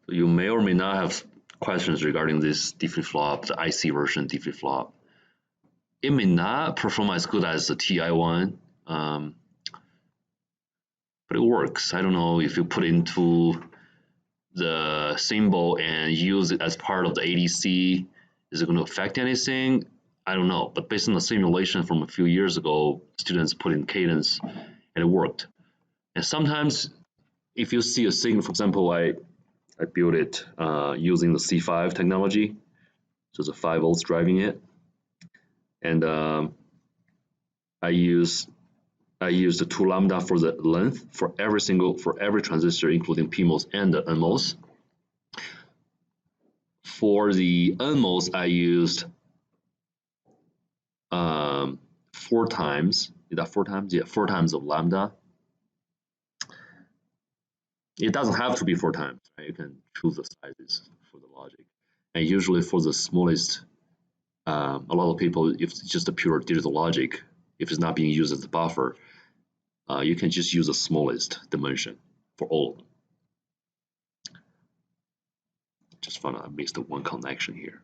You may or may not have questions regarding this D flip-flop, the IC version D flip-flop. It may not perform as good as the TI one, but it works. I don't know if you put into the symbol and use it as part of the ADC, is it going to affect anything? I don't know. But based on the simulation from a few years ago, students put in cadence and it worked. And sometimes if you see a signal, for example, I built it using the C5 technology, so it's a 5 volts driving it, and I use the 2 lambda for the length for every transistor, including PMOS and the NMOS. For the NMOS, I used 4 times. Is that 4 times? Yeah, 4 times of lambda. It doesn't have to be 4 times, right? You can choose the sizes for the logic. And usually for the smallest, a lot of people, if it's just a pure digital logic, if it's not being used as a buffer, you can just use the smallest dimension for all of them. Just found out I missed the one connection here.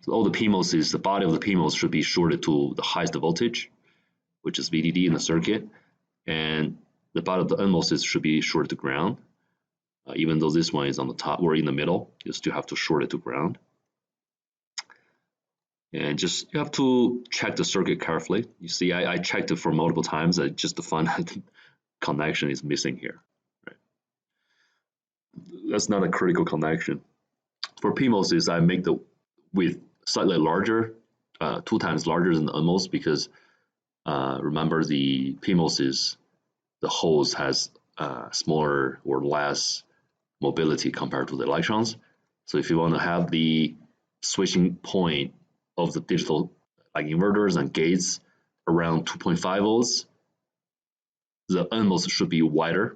So all the PMOSes, the body of the PMOS should be shorted to the highest voltage, which is VDD in the circuit, and the body of the NMOSes should be shorted to ground. Even though this one is on the top or in the middle, you still have to short it to ground. And just you have to check the circuit carefully. You see, I checked it for multiple times. I just found that connection is missing here. Right? That's not a critical connection. For PMOSes, I make the width slightly larger, 2 times larger than the NMOS, because remember the PMOSes, the holes has smaller or less mobility compared to the electrons. So if you want to have the switching point of the digital like inverters and gates around 2.5 volts, the NMOS should be wider,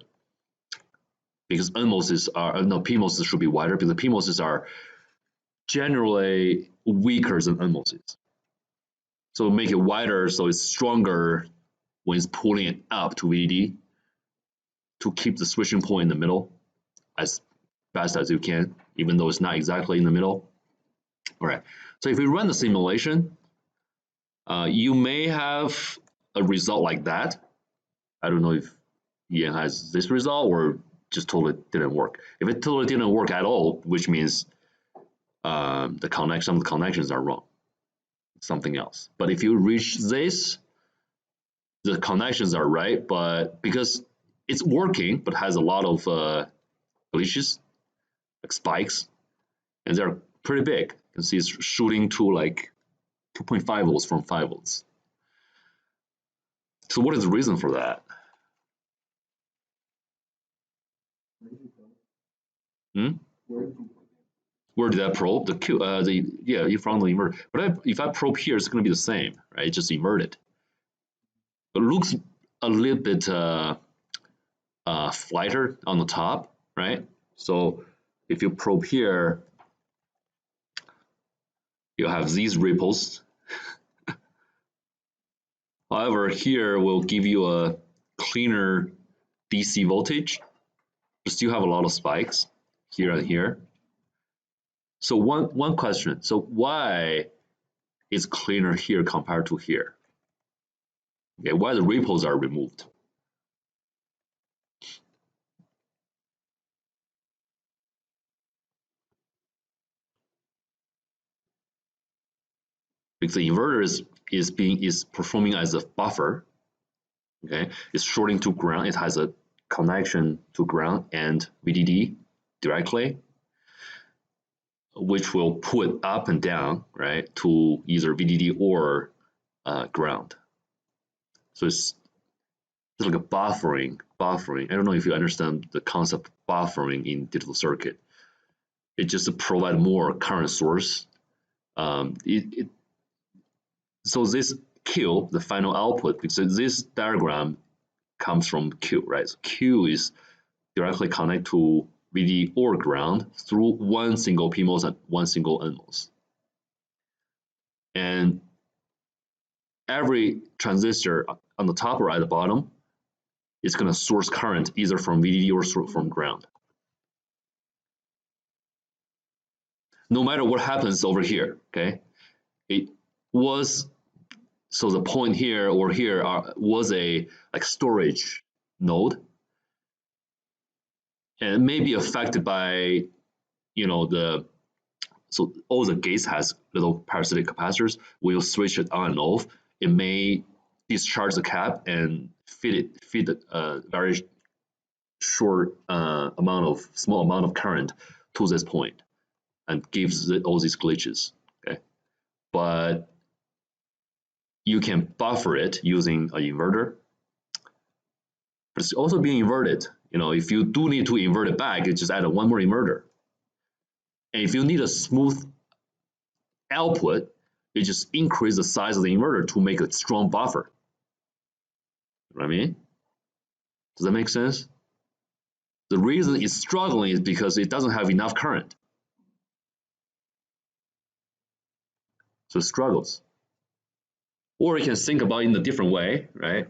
because PMOSes should be wider because the PMOSes are generally weaker than NMOSes. So make it wider so it's stronger when it's pulling it up to VDD to keep the switching point in the middle as best as you can, even though it's not exactly in the middle. All right, so if we run the simulation, you may have a result like that. I don't know if Ian has this result or just totally didn't work. If it totally didn't work at all, which means some of the connections are wrong, something else. But if you reach this, the connections are right, but because it's working, but has a lot of glitches, like spikes, and they're pretty big. You can see it's shooting to like 2.5 volts from 5 volts. So what is the reason for that? Where did I probe? The Q, in front of the inverter. But if I probe here, it's going to be the same, right? Just inverted. It looks a little bit flatter on the top, right? So if you probe here, you have these ripples. However, here will give you a cleaner DC voltage. You still have a lot of spikes here and here. So one question, so why is cleaner here compared to here? Okay, why the ripples are removed? Because the inverter is performing as a buffer. Okay, it's shorting to ground. It has a connection to ground and VDD directly, which will pull it up and down, right, to either VDD or ground. So it's like a buffering. I don't know if you understand the concept of buffering in digital circuit. It just provide more current source. So this Q, the final output, because this diagram comes from Q, right? So Q is directly connected to VDD or ground through one single PMOS and one single NMOS. And every transistor on the top or at the bottom it's going to source current either from VDD or from ground. No matter what happens over here, okay? It was, so the point here or here was a like storage node, and it may be affected by, you know, so all the gates has little parasitic capacitors. We'll switch it on and off. It may discharge the cap and feed a very short small amount of current to this point, and gives it all these glitches. Okay, but you can buffer it using an inverter. But it's also being inverted. You know, if you do need to invert it back, you just add one more inverter. And if you need a smooth output, you just increase the size of the inverter to make a strong buffer. You know what I mean? Does that make sense? The reason it's struggling is because it doesn't have enough current. So it struggles. Or you can think about it in a different way, right?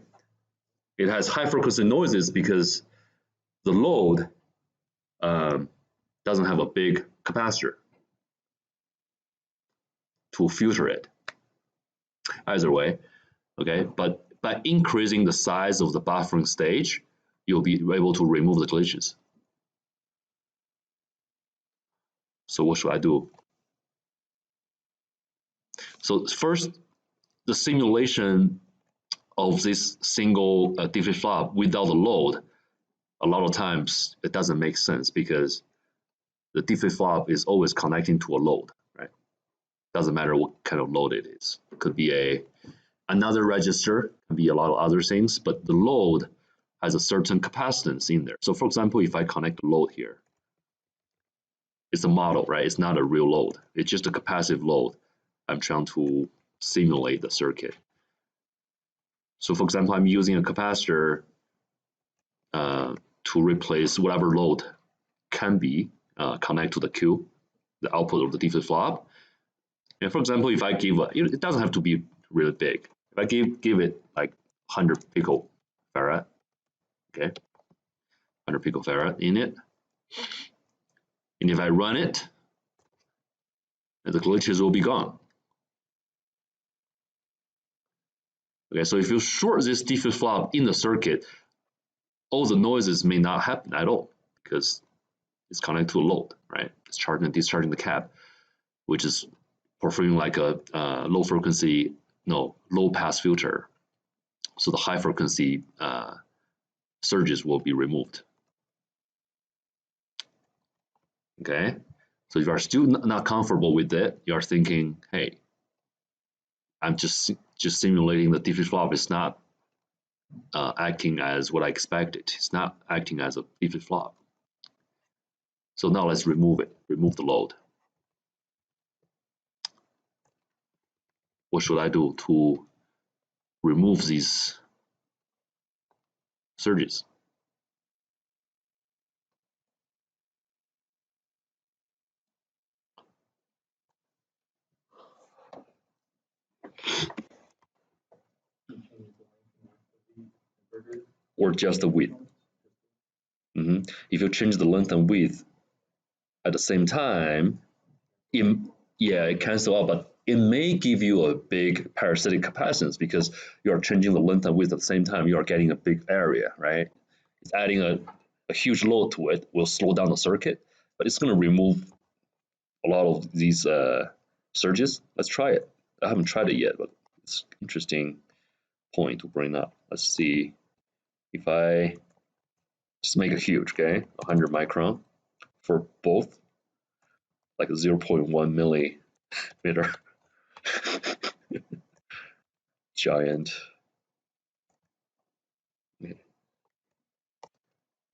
It has high frequency noises because the load doesn't have a big capacitor to filter it. Either way, okay, but by increasing the size of the buffering stage, you'll be able to remove the glitches. So what should I do? So first, the simulation of this single DFID flop without the load, a lot of times it doesn't make sense because the DFID flop is always connecting to a load, right? Doesn't matter what kind of load it is. It could be another register, can be a lot of other things, but the load has a certain capacitance in there. So for example, if I connect the load here, it's a model, right? It's not a real load. It's just a capacitive load. I'm trying to simulate the circuit. So for example, I'm using a capacitor to replace whatever load can be connected to the Q, the output of the DFID flop. And for example, if I give it doesn't have to be really big. If I give it like 100 picofarad, okay, 100 picofarad in it, and if I run it, the glitches will be gone. Okay, so if you short this DFID flop in the circuit, all the noises may not happen at all because it's connected to a load, right? It's charging and discharging the cap, which is performing like a low pass filter. So the high frequency surges will be removed. Okay, so if you are still not comfortable with it, you are thinking, hey, I'm just simulating the DFID flop. It's not acting as what I expected. It's not acting as a DFID flop. So now let's remove it, remove the load. What should I do to remove these surges? Or just the width. If you change the length and width at the same time, it cancels out, but it may give you a big parasitic capacitance because you are changing the length and width at the same time. You are getting a big area, right? It's adding a huge load to it, will slow down the circuit, but it's going to remove a lot of these surges. Let's try it. I haven't tried it yet, but it's an interesting point to bring up. Let's see if I just make it huge, okay? 100 micron for both, like 0.1 millimeter. Giant.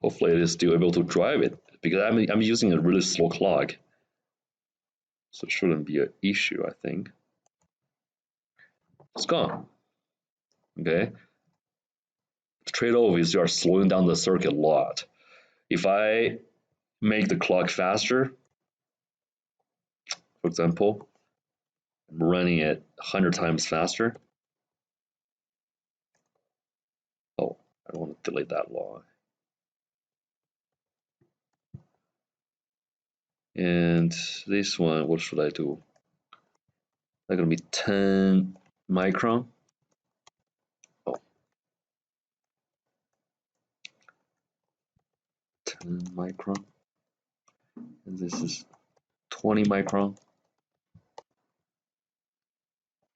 Hopefully it is still able to drive it because I'm using a really slow clock. So it shouldn't be an issue, I think. It's gone. Okay. The trade-off is you are slowing down the circuit a lot. If I make the clock faster, for example, I'm running it 100 times faster. Oh, I don't want to delete that long. And this one, what should I do? That's gonna be 10 micron. Oh, 10 micron. And this is 20 micron.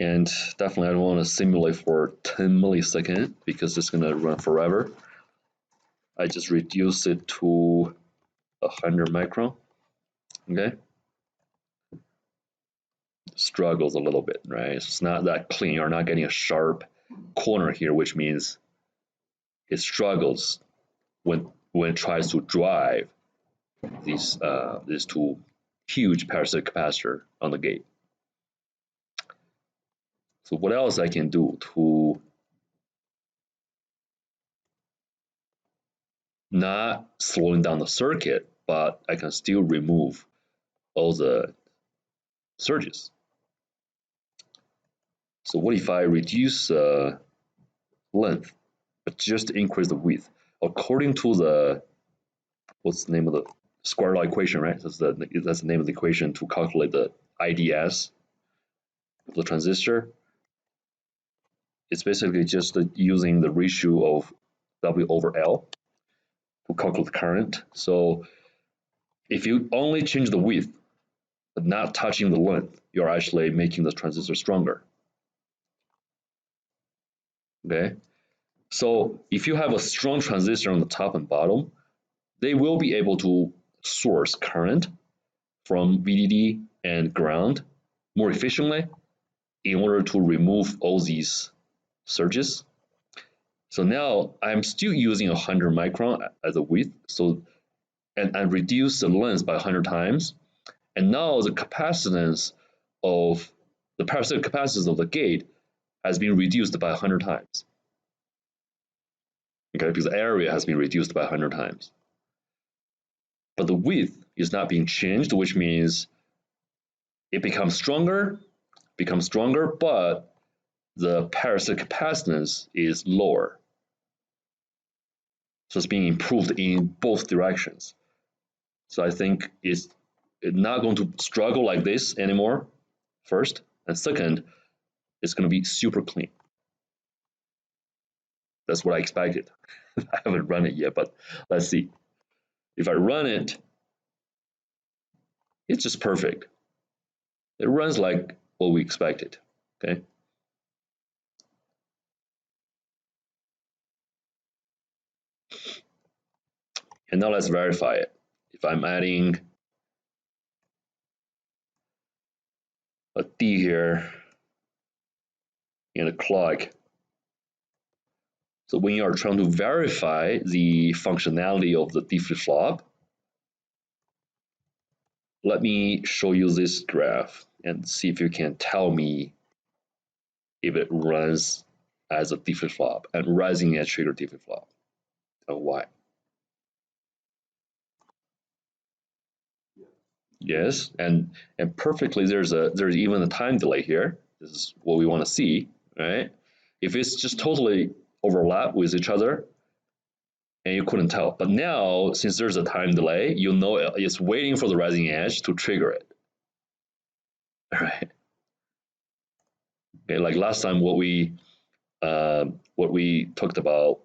And definitely I don't want to simulate for 10 milliseconds because it's gonna run forever. I just reduce it to 100 micron. Okay. Struggles a little bit, right? It's not that clean. You're not getting a sharp corner here, which means it struggles when it tries to drive these two huge parasitic capacitor on the gate. So what else I can do to not slowing down the circuit, but I can still remove all the surges. So what if I reduce length, but just increase the width? According to the, what's the name of the square law equation, right? That's the name of the equation to calculate the IDS of the transistor. It's basically just using the ratio of W over L to calculate the current. So if you only change the width, but not touching the length, you're actually making the transistor stronger. Okay? So if you have a strong transistor on the top and bottom, they will be able to source current from VDD and ground more efficiently in order to remove all these surges. So now I'm still using 100 micron as a width, so and I reduce the length by 100 times, and now the capacitance of the parasitic capacitance of the gate has been reduced by 100 times. Okay, because the area has been reduced by 100 times. But the width is not being changed, which means it becomes stronger, but the parasitic capacitance is lower. So it's being improved in both directions. So I think it's not going to struggle like this anymore, first. And second, it's going to be super clean. That's what I expected. I haven't run it yet, but let's see. If I run it, it's just perfect. It runs like what we expected, okay? And now let's verify it. If I'm adding a D here and a clock, so when you are trying to verify the functionality of the D flip-flop, let me show you this graph and see if you can tell me if it runs as a D flip-flop and rising edge trigger D flip-flop and why. Yes, and perfectly there's even a time delay here. This is what we want to see, right? If it's just totally overlap with each other and you couldn't tell. But now, since there's a time delay, you know it's waiting for the rising edge to trigger it. All right. Okay, like last time what we talked about,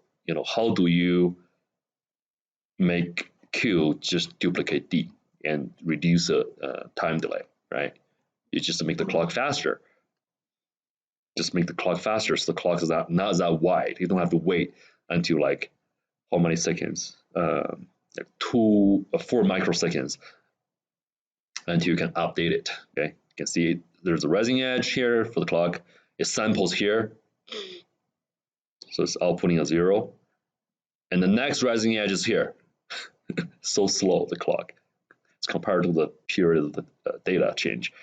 how do you make Q just duplicate D and reduce the time delay, right? You just make the clock faster. Just make the clock faster so the clock is not that wide. You don't have to wait until like how many seconds? 4 microseconds until you can update it. Okay, you can see there's a rising edge here for the clock. It samples here, so it's outputting a 0, and the next rising edge is here. So slow the clock. It's compared to the period of the data change,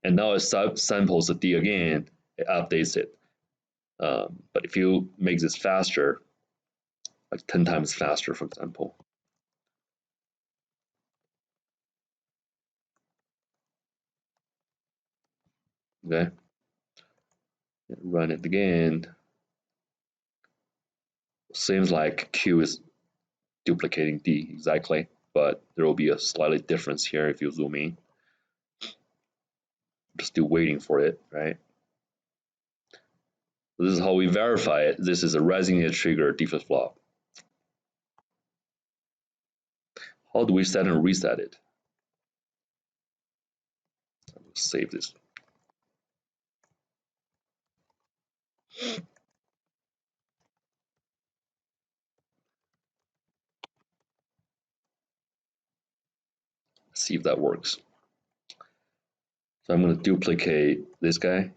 and now it samples the D again. It updates it. But if you make this faster, like 10 times faster, for example, okay, run it again. Seems like Q is duplicating D exactly, but there will be a slightly difference here if you zoom in. We're still waiting for it, right? This is how we verify it. This is a rising edge trigger D flip-flop. How do we set and reset it? Save this. See if that works. So I'm going to duplicate this guy.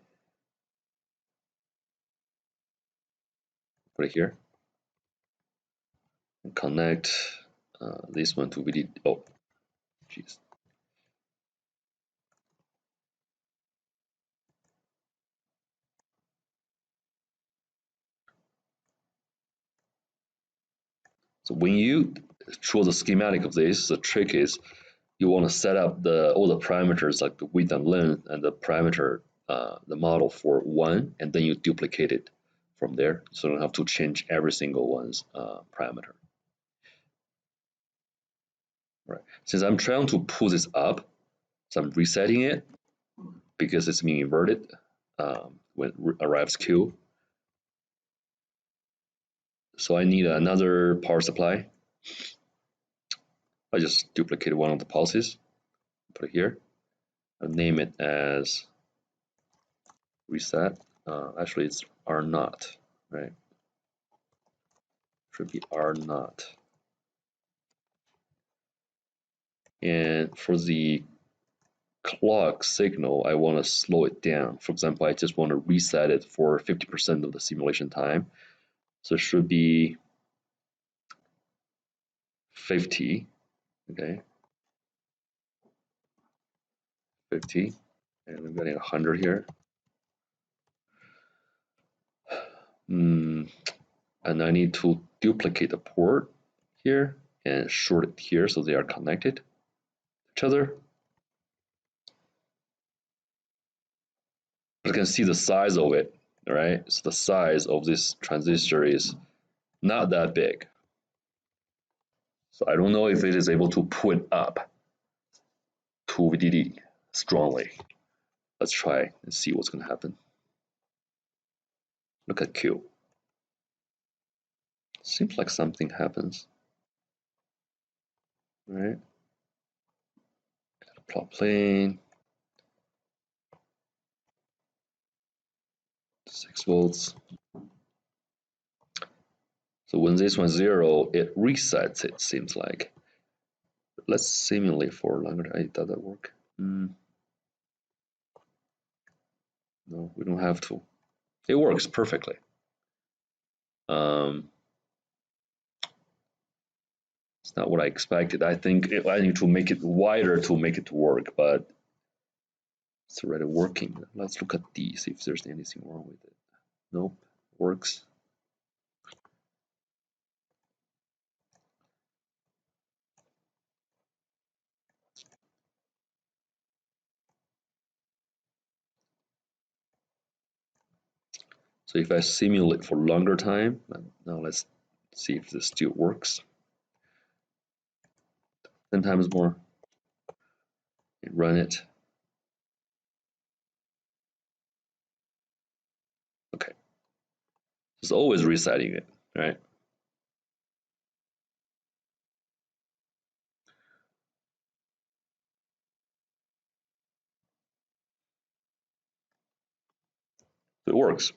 Put it here. And connect this one to VDD. Oh, jeez. So when you draw the schematic of this, the trick is you want to set up all the parameters like the width and length and the parameter, the model for one, and then you duplicate it from there. So you don't have to change every single one's parameter. Right. Since I'm trying to pull this up, so I'm resetting it because it's being inverted when it arrives Q. So I need another power supply. I just duplicate one of the pulses, put it here. I'll name it as reset. Actually, it's R naught, right? Should be R naught. And for the clock signal, I want to slow it down. For example, I just want to reset it for 50% of the simulation time. So it should be 50, okay? 50, and I'm getting 100 here. And I need to duplicate the port here and short it here so they are connected to each other. But you can see the size of it, right? So the size of this transistor is not that big. So I don't know if it is able to pull it up to VDD strongly. Let's try and see what's going to happen. Look at Q. Seems like something happens. All right. Plot plane. 6 volts. So when this one's 0, it resets, it seems like. Let's simulate for longer. Does that work? No, we don't have to. It works perfectly. It's not what I expected. I think I need to make it wider to make it work, but it's already working. Let's look at D, see if there's anything wrong with it. Nope, works. So if I simulate for longer time, now let's see if this still works. 10 times more. Run it. Okay. It's always resetting it, right? It works.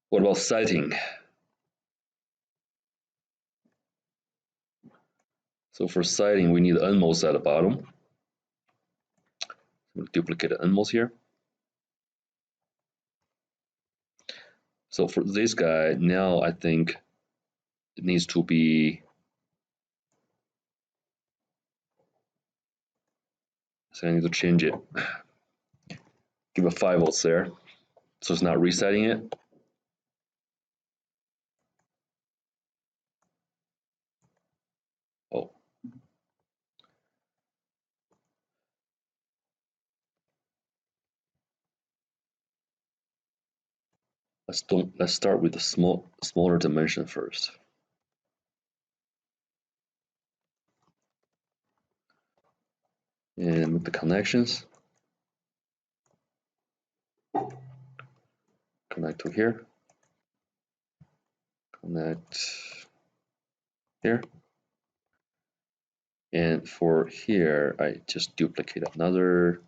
What about sighting? So for sighting, we need NMOS at the bottom. We'll duplicate the NMOS here. So for this guy, now I think it needs to be, so I need to change it. Give a 5 volts there. So it's not resetting it. Oh. Let's start with the smaller dimension first. And make the connections. Connect to here. Connect here. And for here, I just duplicate another.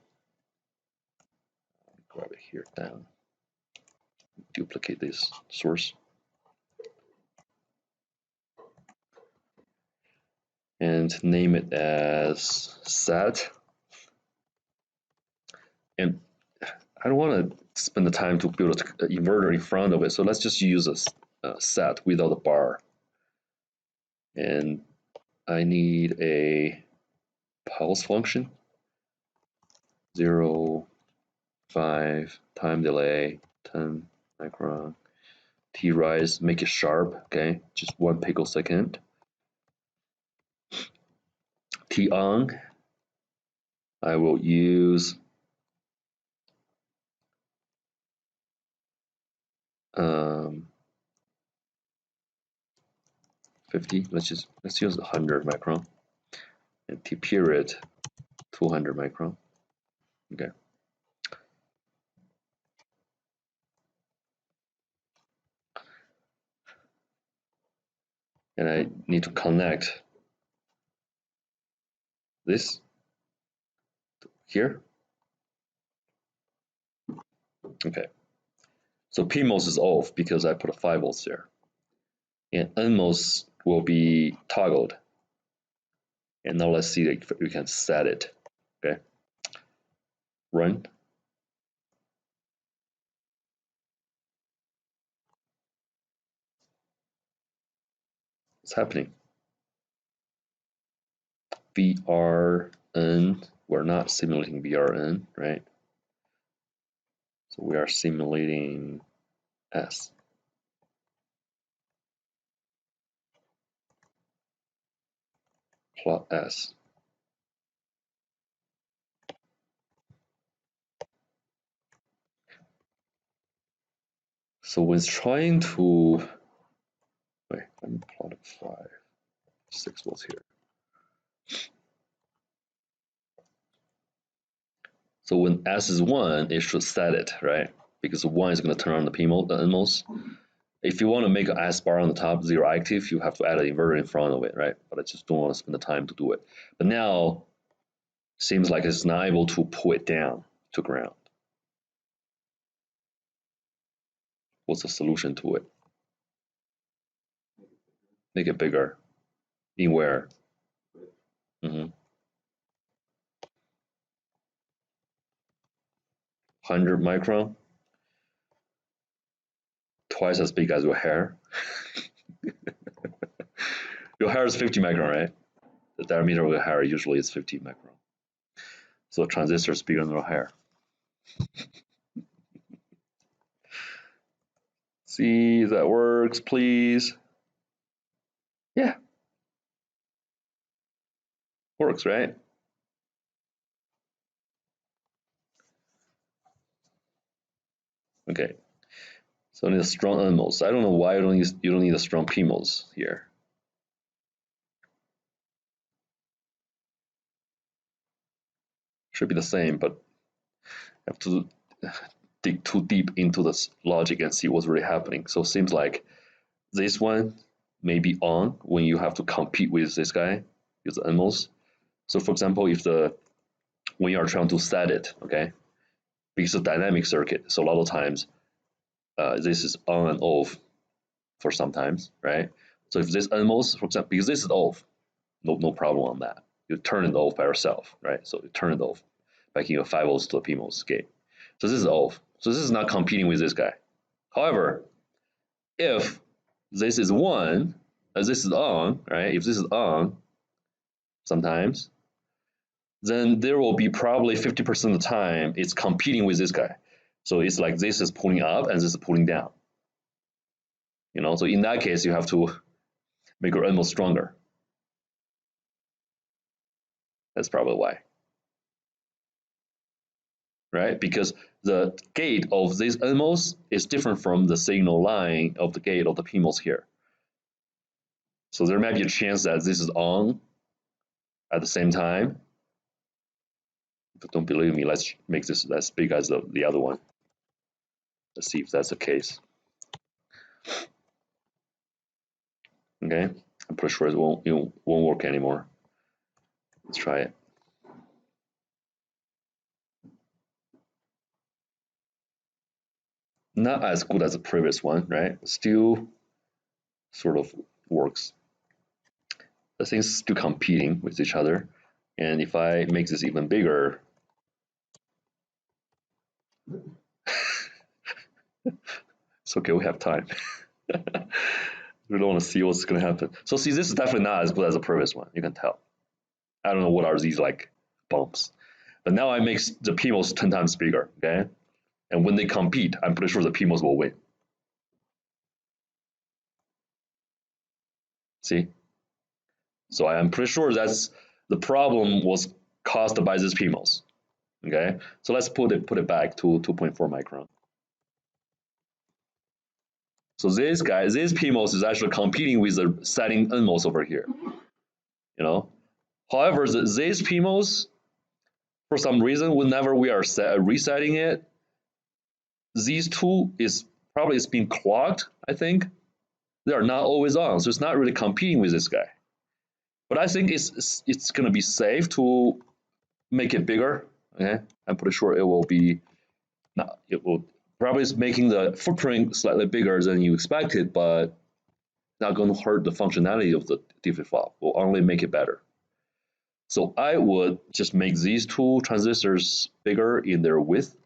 Grab it here down. Duplicate this source. And name it as set. And I don't want to spend the time to build an inverter in front of it, so let's just use a set without a bar. And I need a pulse function, 0, 5, time delay, 10 micron, T rise, make it sharp, okay, just 1 picosecond. T on, I will use 50. Let's use 100 micron, and T period 200 micron. Okay. And I need to connect this here. Okay. So PMOS is off because I put a 5 volts there. And NMOS will be toggled. And now let's see if we can set it. Okay. Run. What's happening? VRN. We're not simulating VRN, right? So we are simulating S. Plot S. So when it's trying to, wait, let me plot it 5, 6 volts here. So when S is 1, it should set it, right? Because 1 is going to turn on the PMOS, the NMOS. If you want to make an S bar on the top, 0 active, you have to add an inverter in front of it, right? But I just don't want to spend the time to do it. But now, seems like it's not able to pull it down to ground. What's the solution to it? Make it bigger. In where? 100 micron. Twice as big as your hair. Your hair is 50 micron, right? The diameter of your hair usually is 50 micron. So a transistor is bigger than your hair. See if that works, please. Yeah. Works, right? Okay. So I need a strong NMOS. I don't know why you don't need a strong PMOS here. Should be the same, but I have to dig too deep into this logic and see what's really happening. So it seems like this one may be on when you have to compete with this guy, with the NMOS. So for example, when you are trying to set it, okay, because it's a dynamic circuit, so a lot of times this is on and off for sometimes, right? So if this NMOS, for example, because this is off, no problem on that. You turn it off by yourself, right? So you turn it off by giving a 5 volts to a PMOS gate. So this is off. So this is not competing with this guy. However, if this is 1, as this is on, right? If this is on, sometimes, then there will be probably 50% of the time it's competing with this guy. So it's like this is pulling up and this is pulling down. So in that case, you have to make your NMOS stronger. That's probably why. right? Because the gate of this NMOS is different from the signal line of the gate of the PMOS here. So there might be a chance that this is on at the same time. But don't believe me, let's make this as big as the other one. Let's see if that's the case. Okay, I'm pretty sure it won't work anymore. Let's try it. Not as good as the previous one, right? Still sort of works. The things still competing with each other. And if I make this even bigger, it's okay, we have time. We don't want to see what's going to happen. So see, this is definitely not as good as the previous one. You can tell. I don't know what are these like bumps. But now I make the PMOS 10 times bigger, okay? And when they compete, I'm pretty sure the PMOS will win. See? So I am pretty sure that's the problem was caused by this PMOS. Okay, so let's put it back to 2.4 micron. So this PMOS is actually competing with the setting NMOS over here. You know, however, this PMOS, for some reason, whenever we are resetting it, these two is probably it's being clogged. I think they are not always on, so it's not really competing with this guy. But I think it's going to be safe to make it bigger. Okay, I'm pretty sure it will be. Not, it will probably is making the footprint slightly bigger than you expected, but not going to hurt the functionality of the D flip-flop. Will only make it better. So I would just make these two transistors bigger in their width.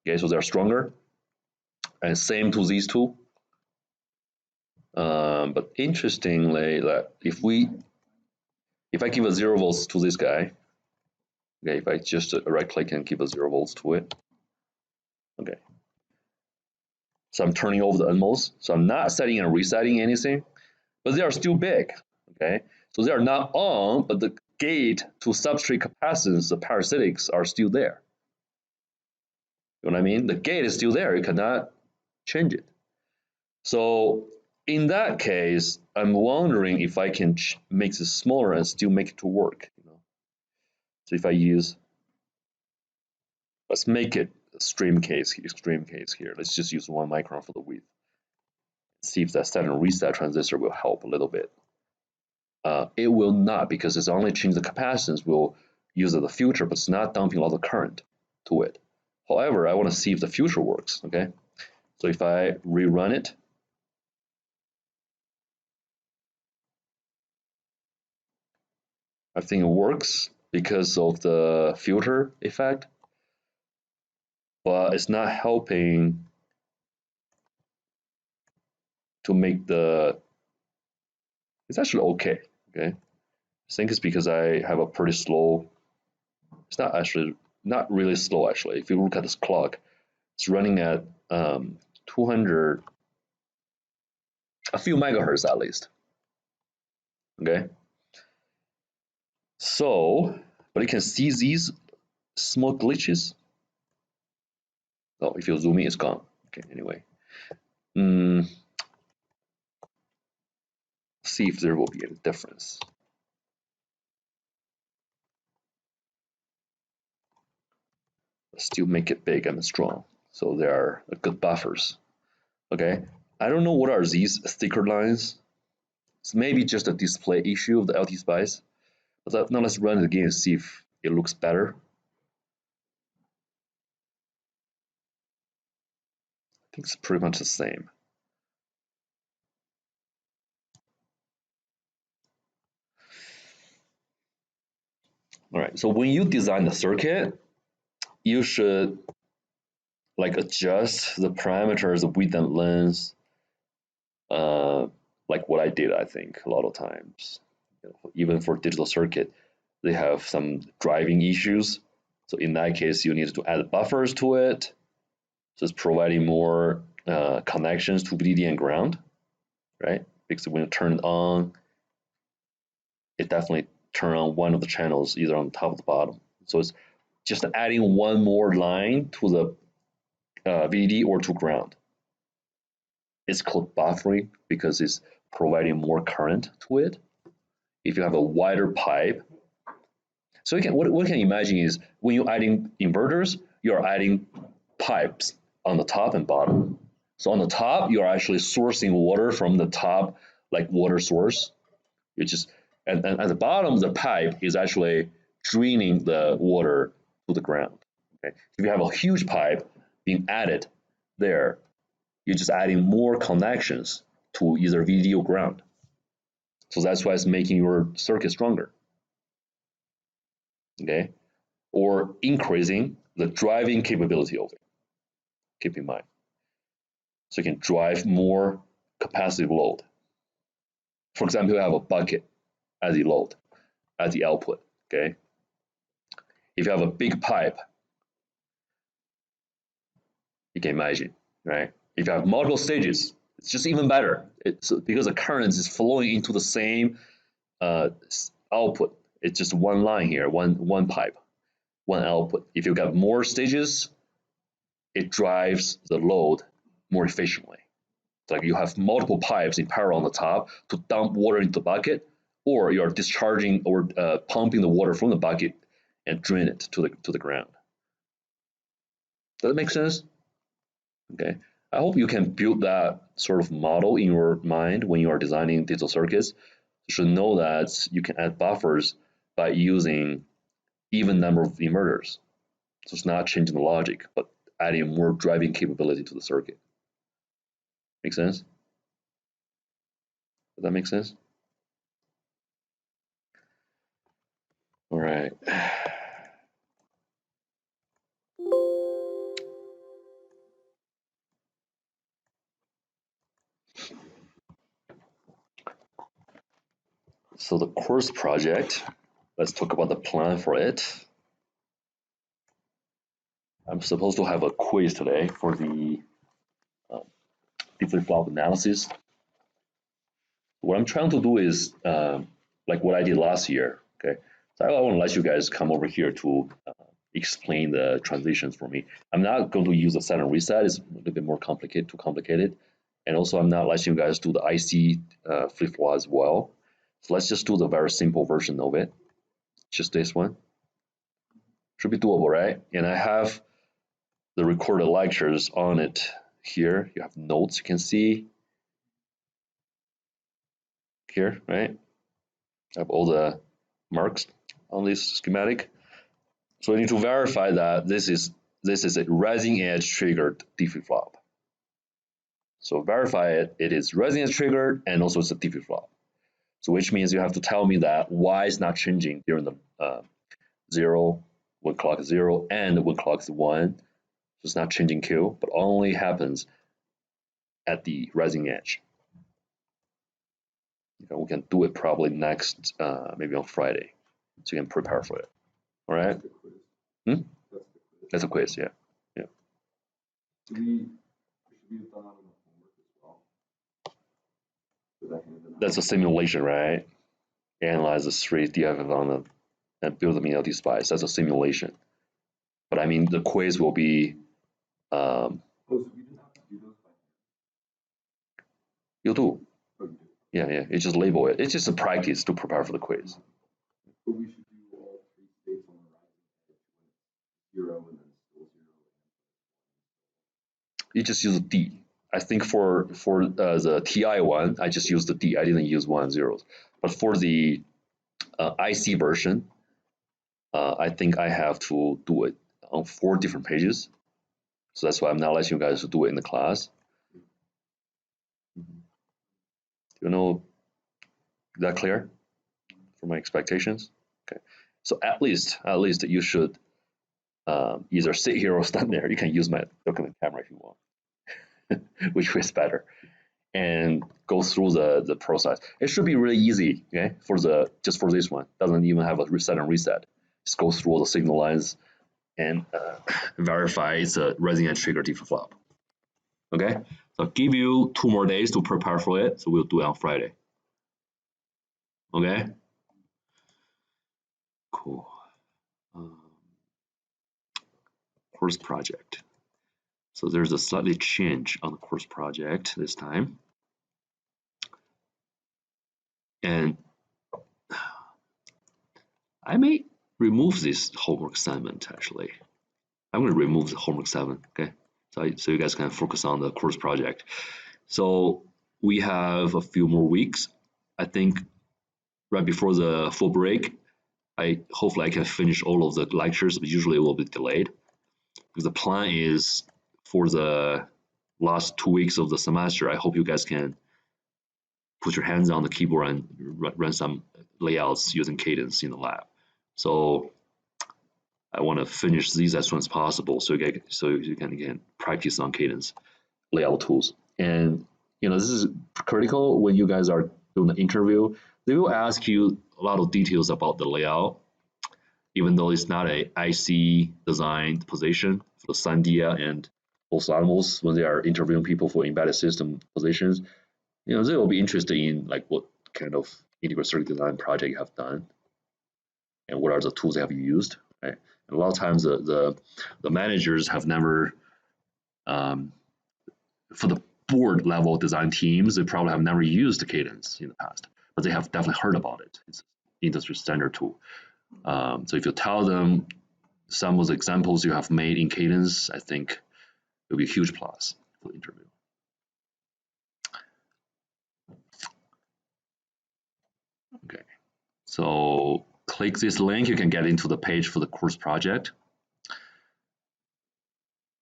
Okay, so they're stronger, and same to these two. But interestingly, that if I give a 0 volts to this guy, okay, if I just right click and give a 0 volts to it, okay. So I'm turning off the NMOS. So I'm not setting and resetting anything, but they are still big, okay? So they are not on, but the gate to substrate capacitance, the parasitics are still there. You know what I mean? The gate is still there, you cannot change it. So in that case, I'm wondering if I can make this smaller and still make it to work. You know? So if I use, let's make it extreme case here. Let's just use 1 micron for the width. See if that set and reset transistor will help a little bit. It will not, because it's only change the capacitance, will use the future, but it's not dumping a lot of current to it. However, I want to see if the future works, okay? So if I rerun it, I think it works because of the filter effect, but it's not helping to make it's actually okay, okay? I think it's because I have a pretty slow, it's not really slow actually. If you look at this clock, it's running at 200, a few megahertz at least, okay? So, but you can see these small glitches. Oh, if you zoom in, it's gone. Okay, anyway. See if there will be any difference. Still make it big and strong. So there are good buffers. Okay, I don't know what are these thicker lines. It's maybe just a display issue of the LT Spice. But now let's run it again and see if it looks better. I think it's pretty much the same. All right, so when you design the circuit, you should like adjust the parameters, the width and length, like what I did, I think, a lot of times. You know, even for digital circuit, they have some driving issues. So in that case, you need to add buffers to it. So it's providing more connections to VDD and ground, right? Because when you turn it on, it definitely turn on one of the channels, either on top or the bottom. So it's just adding one more line to the VDD or to ground. It's called buffering because it's providing more current to it. If you have a wider pipe, so what we can imagine is when you're adding inverters, you're adding pipes on the top and bottom. So on the top, you're actually sourcing water from the top, like water source. You just and at the bottom, the pipe is actually draining the water to the ground. Okay? If you have a huge pipe being added there, you're just adding more connections to either VDD or ground. So that's why it's making your circuit stronger. Okay, or increasing the driving capability of it. Keep in mind. So you can drive more capacitive load. For example, you have a bucket as the load, as the output. Okay. If you have a big pipe, you can imagine, right? If you have multiple stages, it's just even better. It's because the current is flowing into the same output. It's just one line here, one pipe, one output. If you got more stages, it drives the load more efficiently. It's like you have multiple pipes in parallel on the top to dump water into the bucket, or you're discharging or pumping the water from the bucket and drain it to the ground. Does that make sense? Okay. I hope you can build that sort of model in your mind when you are designing digital circuits. You should know that you can add buffers by using even number of inverters. So it's not changing the logic, but adding more driving capability to the circuit. Make sense? Does that make sense? All right. So the course project, let's talk about the plan for it. I'm supposed to have a quiz today for the flip-flop analysis. What I'm trying to do is like what I did last year. Okay, so I want to let you guys come over here to explain the transitions for me. I'm not going to use the set and reset; it's a little bit more complicated. And also, I'm not letting you guys do the IC flip-flop as well. So let's just do the very simple version of it. Just this one. Should be doable, right? And I have the recorded lectures on it here. You have notes you can see here, right? I have all the marks on this schematic. So I need to verify that this is a rising edge triggered D flip-flop. So verify it is rising edge triggered and also it's a D flip-flop. So which means you have to tell me that Y is not changing during the 0, when clock is 0, and when clock is 1. So it's not changing Q, but only happens at the rising edge. We can do it probably next, maybe on Friday, so you can prepare for it. All right? That's a quiz, yeah. Yeah. Should we have done that on the homework as well? That's a simulation, right? Analyze the 3 DFF and build them in LT Spice. That's a simulation. But I mean, the quiz will be. So we didn't have to do those by hand? You do. Oh, you do. Yeah, yeah. You just label it. It's just a practice to prepare for the quiz. But we should do all 3 states on the rising edge when it's 0 and then still 0. You just use D. I think for the TI one, I just used the D. I didn't use 1 and 0s. But for the IC version, I think I have to do it on 4 different pages. So that's why I'm not letting you guys do it in the class. You know, is that clear for my expectations? Okay. So at least you should either sit here or stand there. You can use my document camera if you want, which is better, and go through the process. It should be really easy, okay? Just for this one, doesn't even have a reset and reset. Just go through all the signal lines and verify it's a rising edge trigger D flip-flop. Okay, so I'll give you 2 more days to prepare for it. So we'll do it on Friday. Okay, cool. course project. So there's a slightly change on the course project this time. And I may remove this homework assignment actually. I'm going to remove the homework 7, okay? So you guys can focus on the course project. So we have a few more weeks. I think right before the full break, hopefully I can finish all of the lectures, but usually it will be delayed. Because the plan is for the last 2 weeks of the semester, I hope you guys can put your hands on the keyboard and run some layouts using Cadence in the lab. So I want to finish these as soon as possible so you can again practice on Cadence layout tools. And this is critical when you guys are doing the interview. They will ask you a lot of details about the layout, even though it's not a IC designed position for the Sandia and also almost when they are interviewing people for embedded system positions. They will be interested in like what kind of integrated circuit design project you have done and what are the tools they have used. Right? And a lot of times the managers have never, for the board level design teams, they probably have never used Cadence in the past, but they have definitely heard about it. It's an industry standard tool. So if you tell them some of the examples you have made in Cadence, I think it'll be a huge plus for the interview. Okay, so click this link, you can get into the page for the course project.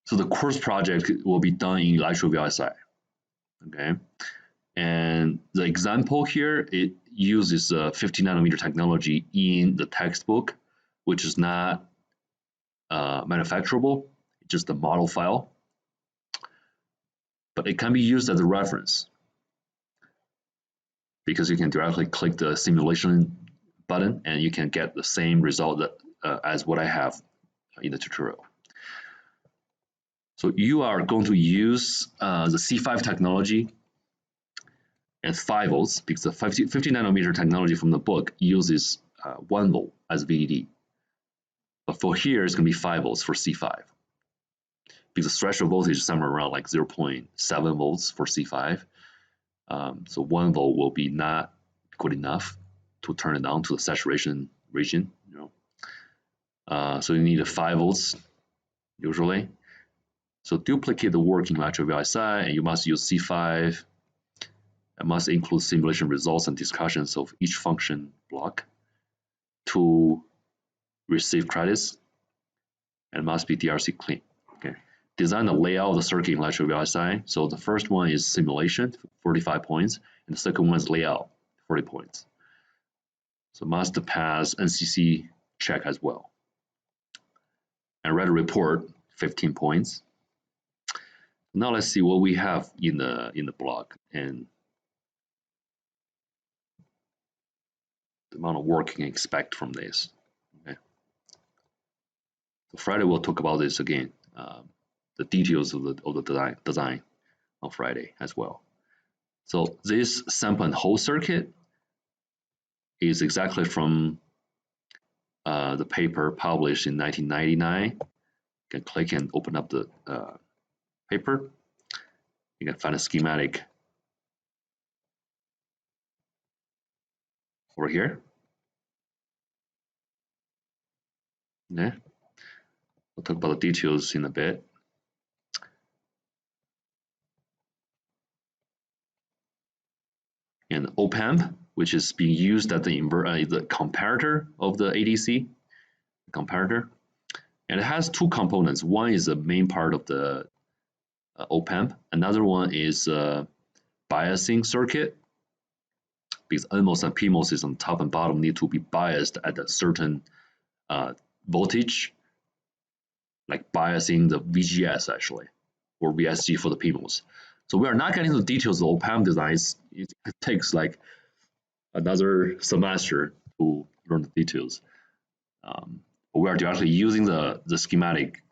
So the course project will be done in Electro VLSI. Okay, and the example here, it uses 50 nanometer technology in the textbook, which is not manufacturable, just a model file, but it can be used as a reference because you can directly click the simulation button and you can get the same result that, as what I have in the tutorial. So you are going to use the C5 technology and 5 volts because the 50 nanometer technology from the book uses 1 volt as VDD. But for here, it's going to be 5 volts for C5 because the threshold voltage is somewhere around like 0.7 volts for C5. So 1 volt will be not good enough to turn it down to the saturation region. So you need a 5 volts usually. So duplicate the work in Electro VLSI, and you must use C5. It must include simulation results and discussions of each function block to receive credits, and must be DRC clean. Okay. Design the layout of the circuit in Electro VLSI. So the first one is simulation, 45 points, and the second one is layout, 40 points. So must pass NCC check as well. And write a report, 15 points. Now let's see what we have in the block and the amount of work you can expect from this. Okay. So Friday we'll talk about this again, the details of the design on Friday as well. So this sample and hold circuit is exactly from the paper published in 1999. You can click and open up the paper. You can find a schematic over here. Okay. We'll talk about the details in a bit. And op-amp, which is being used at the comparator of the ADC comparator. And it has two components. One is the main part of the op-amp. Another one is biasing circuit, because NMOS and PMOS on top and bottom need to be biased at a certain voltage, like biasing the VGS actually, or VSG for the PMOS. So we are not getting into the details of op-amp designs. It takes like another semester to learn the details. We are directly using the schematic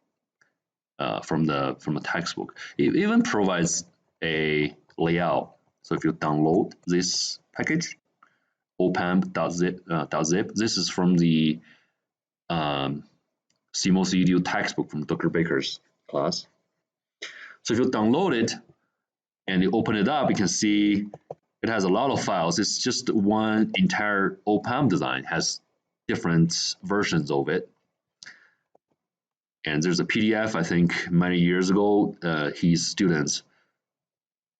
from the textbook. It even provides a layout. So if you download this package, opamp.zip, this is from the CMOS EDU textbook from Dr. Baker's class. So if you download it and you open it up, you can see it has a lot of files. It's just one entire op-amp design, has different versions of it. And there's a PDF, I think many years ago, his students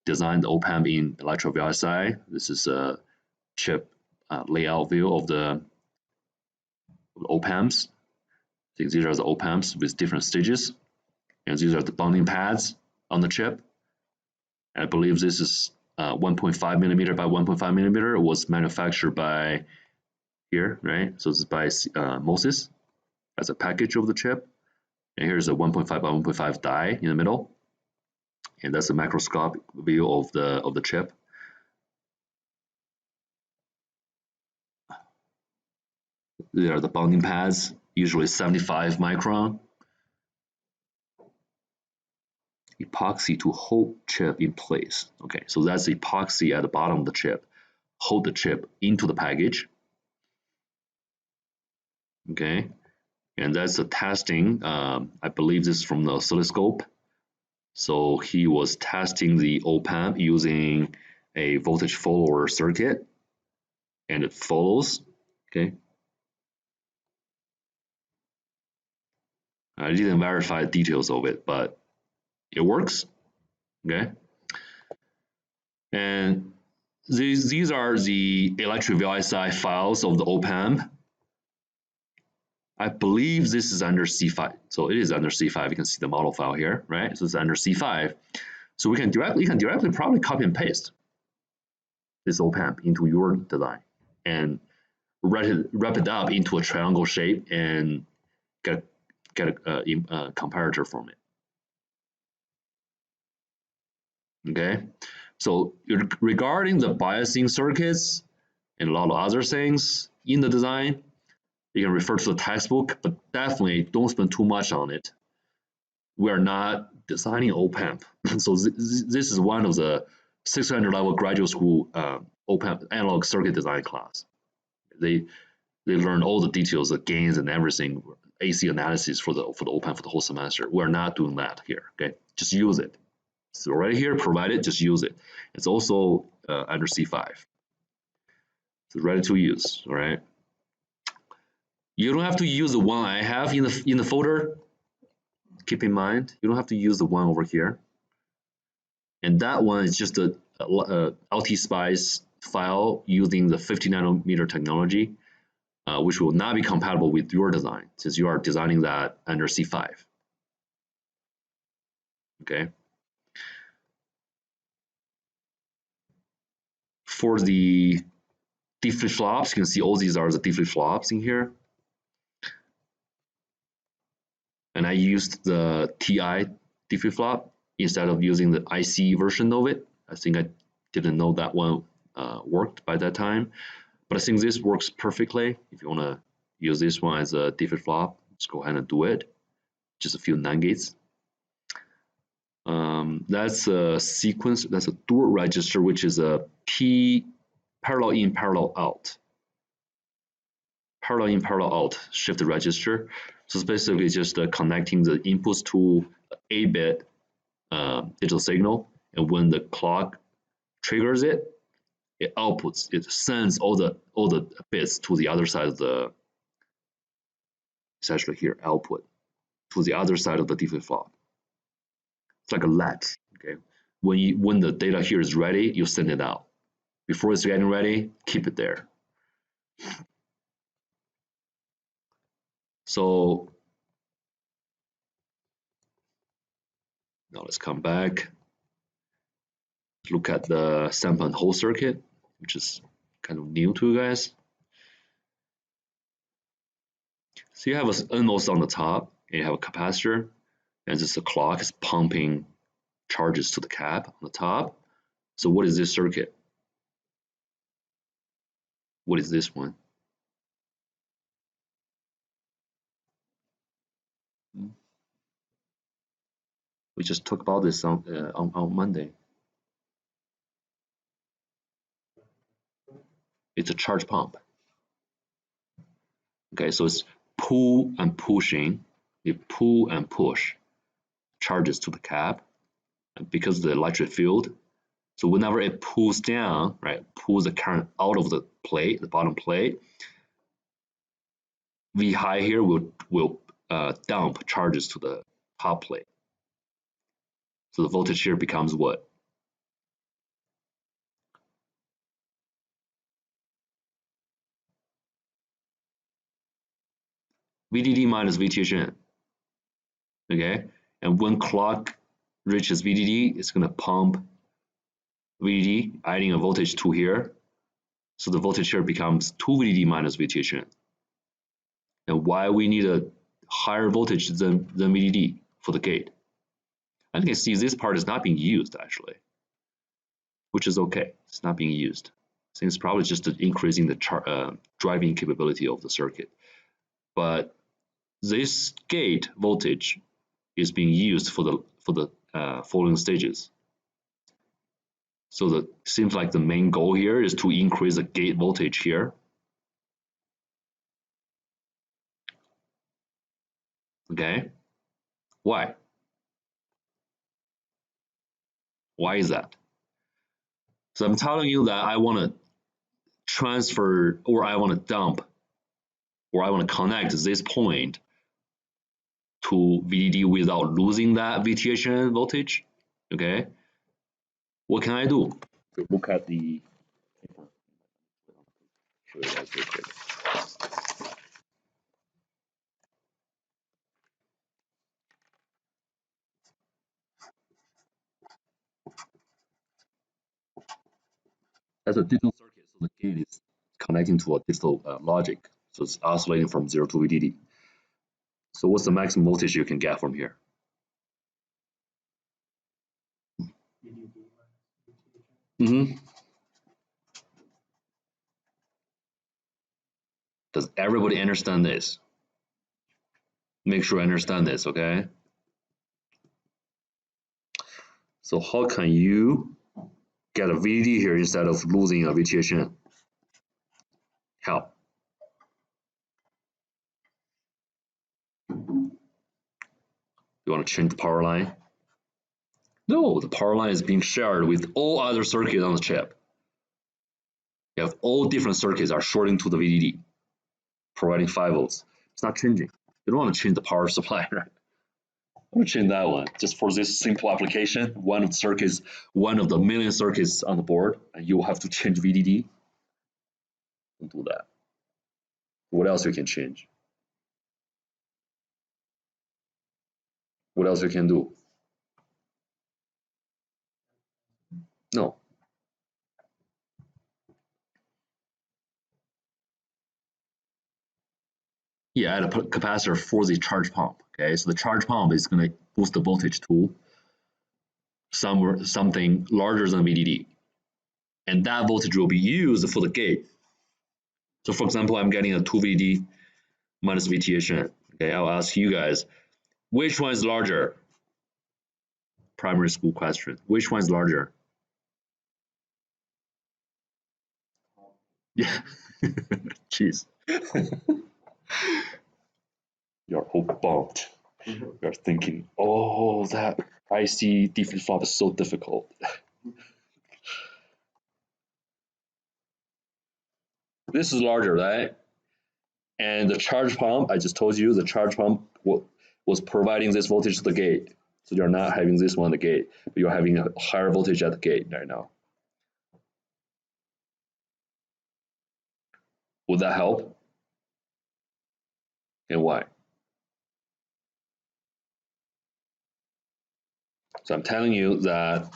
designed the op-amp in lec32. This is a chip layout view of the op-amps. I think these are the op-amps with different stages. And these are the bonding pads on the chip. And I believe this is 1.5 millimeter by 1.5 millimeter. It was manufactured by here, right? So this is by Moses as a package of the chip. And here's a 1.5 by 1.5 die in the middle. And that's a macroscopic view of the chip. There are the bonding pads, usually 75 micron. Epoxy to hold chip in place. Okay, so that's epoxy at the bottom of the chip. Hold the chip into the package. Okay, and that's the testing. I believe this is from the oscilloscope. So he was testing the op-amp using a voltage follower circuit, and it follows. Okay. I didn't verify the details of it, but it works. Okay. And these are the electric VLSI files of the op-amp. I believe this is under C5. So it is under C5. You can see the model file here, right? So it's under C5. So you can directly probably copy and paste this op-amp into your design and wrap it up into a triangle shape and get a comparator from it. Okay, so regarding the biasing circuits and a lot of other things in the design, you can refer to the textbook, but definitely don't spend too much on it. We are not designing op-amp. So this is one of the 600 level graduate school op-amp analog circuit design class. They learn all the details, the gains and everything, AC analysis for the op-amp for the whole semester. We're not doing that here. Okay, just use it. So right here, provided, just use it. It's also under C5. So ready to use. All right. You don't have to use the one I have in the folder. Keep in mind, you don't have to use the one over here. And that one is just a LT-SPICE file using the 50 nanometer technology, which will not be compatible with your design since you are designing that under C5. Okay. For the D flip-flops, you can see all these are the D flip-flops in here. And I used the TI D flip-flop instead of using the IC version of it. I think I didn't know that one worked by that time. But I think this works perfectly. If you want to use this one as a D flip-flop, let's go ahead and do it. Just a few NAND gates. That's a sequence, that's a dual register, which is a P parallel in, parallel out. Parallel in, parallel out shift register. So it's basically just connecting the inputs to 8-bit digital signal, and when the clock triggers it, it outputs, it sends all the bits to the other side of the, essentially here, output, to the other side of the D flip-flop. It's like a latch. Okay, when the data here is ready, you send it out. Before it's getting ready, keep it there. So now let's come back. Look at the sample and hold circuit, which is kind of new to you guys. So you have an NMOS on the top, and you have a capacitor, and just a clock is pumping charges to the cap on the top. So what is this circuit? What is this one? We just talked about this on Monday. It's a charge pump. Okay, so it's pull and pushing it pull and push charges to the cap, and because of the electric field. So whenever it pulls down, right, pulls the current out of the plate, the bottom plate, V high here will dump charges to the top plate. So the voltage here becomes what? VDD minus VTHN. Okay, and when clock reaches VDD, it's going to pump VDD, adding a voltage 2 here. So the voltage here becomes 2 VDD minus VTHN. And why we need a higher voltage than VDD for the gate? I can see this part is not being used actually, which is okay. It's not being used. I think it's probably just increasing the driving capability of the circuit. But this gate voltage is being used for the following stages. So it seems like the main goal here is to increase the gate voltage here. Okay, why? Why is that? So I'm telling you that I want to transfer, or I want to dump, or I want to connect this point to VDD without losing that VTHN voltage. Okay, what can I do? Look at the show you guys real quick. That's a digital circuit, so the gate is connecting to a digital logic, so it's oscillating from 0 to VDD. So what's the maximum voltage you can get from here? Does everybody understand this? Make sure I understand this, okay? So how can you get a VDD here instead of losing a VTHN? How? You want to change the power line? No, the power line is being shared with all other circuits on the chip. You have all different circuits are shorting to the VDD, providing 5 volts. It's not changing. You don't want to change the power supply, right? I'm going to change that one just for this simple application. One of the circuits, one of the million circuits on the board, and you will have to change VDD. Don't do that. What else you can change? What else you can do? No. Yeah, add a capacitor for the charge pump. Okay, so the charge pump is going to boost the voltage to something larger than VDD, and that voltage will be used for the gate. So, for example, I'm getting a 2 VDD minus VTHN. Okay, I'll ask you guys, which one is larger? Primary school question. Which one is larger? Yeah. Jeez. You're all bumped. You're thinking, oh, that IC D flip-flop is so difficult. This is larger, right? And the charge pump, I just told you, the charge pump was providing this voltage to the gate. So you're not having this one at the gate, but you're having a higher voltage at the gate right now. Would that help? And why? So I'm telling you that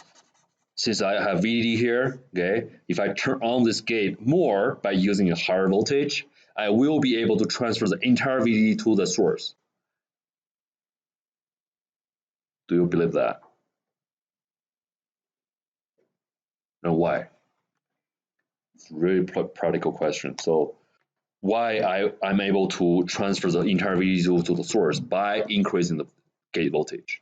since I have VDD here, okay, if I turn on this gate more by using a higher voltage, I will be able to transfer the entire VDD to the source. Do you believe that? And why? It's a really practical question. So why I'm able to transfer the entire VDD to the source by increasing the gate voltage?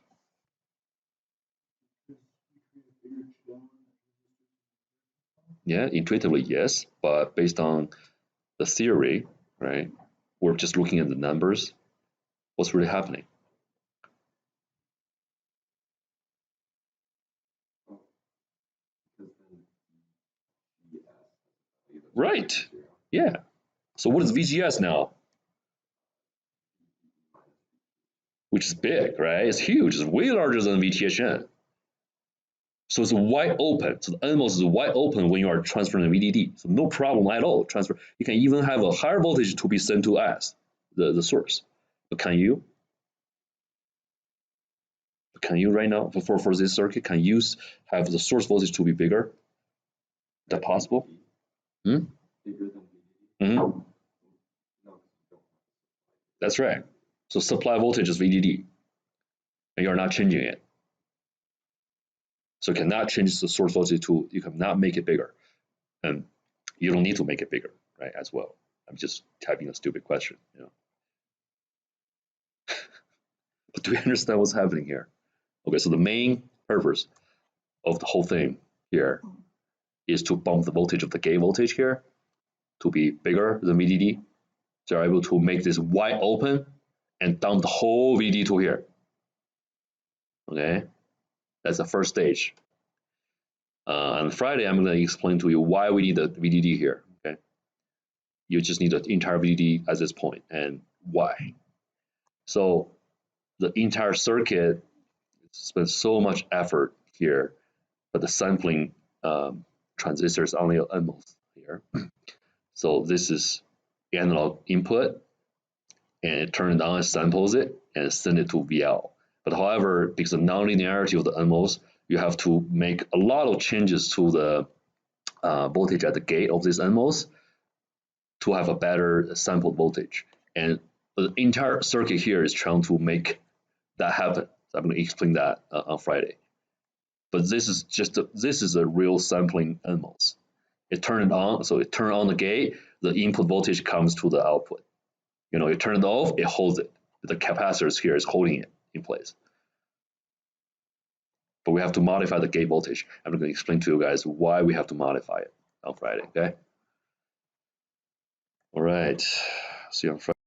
Yeah, intuitively, yes, but based on the theory, right, we're just looking at the numbers, what's really happening? Right. Yeah. So what is VGS now? Which is big, right? It's huge. It's way larger than VTHN. So it's wide open. So the NMOS is wide open when you are transferring VDD. So no problem at all. Transfer. You can even have a higher voltage to be sent to S, the source. But can you? Can you right now for this circuit? Can you have the source voltage to be bigger? Is that possible? Hmm? Mm-hmm. That's right. So supply voltage is VDD, and you're not changing it. So you cannot change the source voltage to, you cannot make it bigger. And you don't need to make it bigger, right, as well. I'm just typing a stupid question, you know. But do we understand what's happening here? Okay, so the main purpose of the whole thing here is to bump the voltage of the gate voltage here to be bigger than VDD. So you're able to make this wide open and dump the whole VDD to here. Okay, that's the first stage. On Friday, I'm going to explain to you why we need the VDD here. Okay, you just need the entire VDD at this point and why. So the entire circuit spends so much effort here, but the sampling transistors only almost here. So this is analog input, and it turns on and samples it and send it to VL. But however, because of the nonlinearity of the NMOS, you have to make a lot of changes to the voltage at the gate of this NMOS to have a better sampled voltage. And the entire circuit here is trying to make that happen. So I'm going to explain that on Friday. But this is just this is a real sampling NMOS. It turned on, so it turned on the gate, the input voltage comes to the output. You know, you turn it off, it holds it. The capacitors here is holding it in place. But we have to modify the gate voltage. I'm going to explain to you guys why we have to modify it on Friday, okay? All right, see you on Friday.